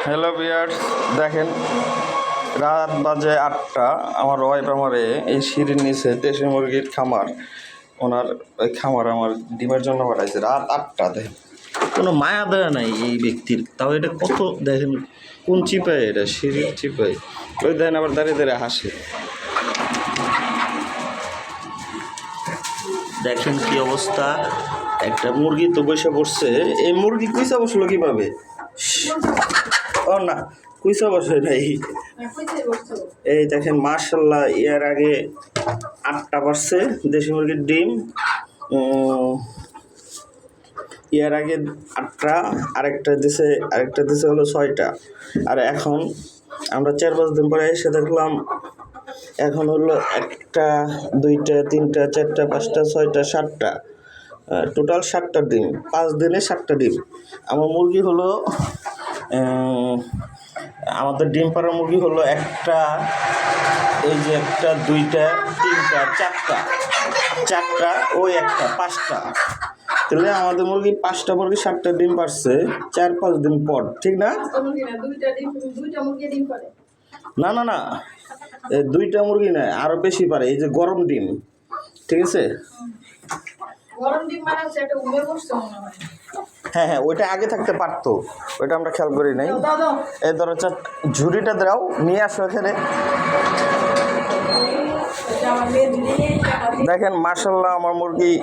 Hello viewers, দেখেন রাত বাজে 8টা। আমার ওয়াইফ আমারে এই সিঁড়ির নিচে দেশি মুরগির খামার, ওনার ওই খামার আমার ডিমের জন্য পাঠাইছে রাত 8টা। দেখেন কোনো মায়া দয়া নাই এই ব্যক্তির। তাও এটা কত দেখেন, কোন চিপায় এটা, সিঁড়ির চিপায়। ওই দেখেন আবার দাঁড়িয়ে দাঁড়িয়ে হাসে। দেখেন কি অবস্থা, একটা মুরগি তো বসে পড়ছে। এই মুরগি কুইসা বসলো কিভাবে? ও না, কুইসা বসে নাই। এই দেখেন মাশাআল্লাহ, এর আগে 8টা পারছে দেশি মুরগির ডিম। এর আগে 8টা, আরেকটা দিছে হলো 6টা। আর এখন আমরা 4-5 দিন পরে এসে দেখলাম এখন হলো 1টা, 2টা, 3টা, 4টা, 5টা, 6টা, 7টা, টোটাল 7টা ডিম। 5 দিনে 7টা ডিম। আমার মুরগি হলো আমাদের ডিম পাড়ার মুরগি হলো একটা, এই যে 1টা, 2টা, 3টা, 4টা, ওই একটা 5টা। তাহলে আমাদের মুরগি 5টা মুরগি 7টা ডিম পারছে 4-5 দিন পর, ঠিক না? না না না, 2টা মুরগি না, আরো বেশি পারে। এই যে গরম ডিম, ঠিক আছে? হ্যাঁ হ্যাঁ, ওইটা আগে থাকতে পারতো, ওইটা আমরা খেয়াল করি নাই। এই ধরো ঝুড়িটা দাও, নিয়ে আসো এখানে। দেখেন মাশাআল্লাহ, আমার মুরগি,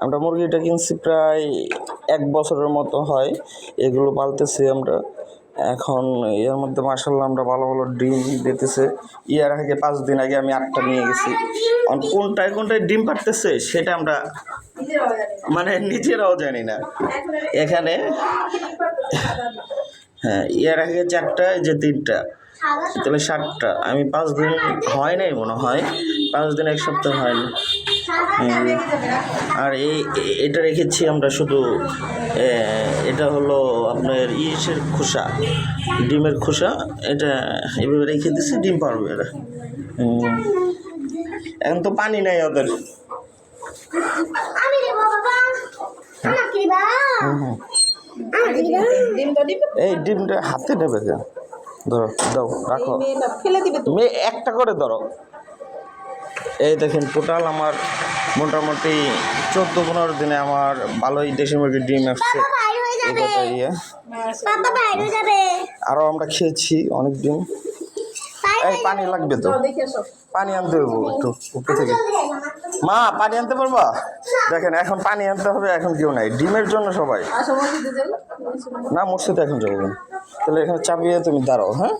আমরা মুরগিটা কিনছি প্রায় 1 বছরের মতো হয়, এগুলো পালতেছি আমরা। এখন এর মধ্যে মাশাআল্লাহ আমরা ভালো ভালো ডিম দিতেছে। এর আগে 5 দিন আগে আমি 8টা নিয়ে গেছি। কোনটায় ডিম পারতেছে সেটা আমরা মানে নিজেরাও জানি না। এখানে হ্যাঁ, এর আগে 4টা, যে 3টা, তাহলে 7টা। আমি 5 দিন হয় নাই মনে হয়, 5 দিন 1 সপ্তাহ হয়নি। আর এটা রেখেছি আমরা শুধু, এটা হলো আপনার ইসের খোসা, ডিমের খোসা। এটা এভাবে রেখে দিচ্ছি, ডিম পারবে এরা। এখন তো পানি নাই ওদের। এই ডিমটা হাতে নেবে কেন? ধরো, দাও, রাখো, তুমি একটা করে ধরো। এই দেখেন টোটাল আমার মোটামুটি 14-15 দিনে আমার ভালোই দেশি মুরগির ডিম আসছে। আরও আমরা খেয়েছি অনেক ডিম। এই পানি লাগবে তো, পানি আনতে হবে একটু উপরে থেকে। মা, পানি আনতে পারবা? দেখেন এখন পানি আনতে হবে, এখন কেউ নাই ডিমের জন্য সবাই। না, মসজিদে এখন যাবো। তাহলে এখানে চাপিয়ে তুমি দাঁড়াও। হ্যাঁ।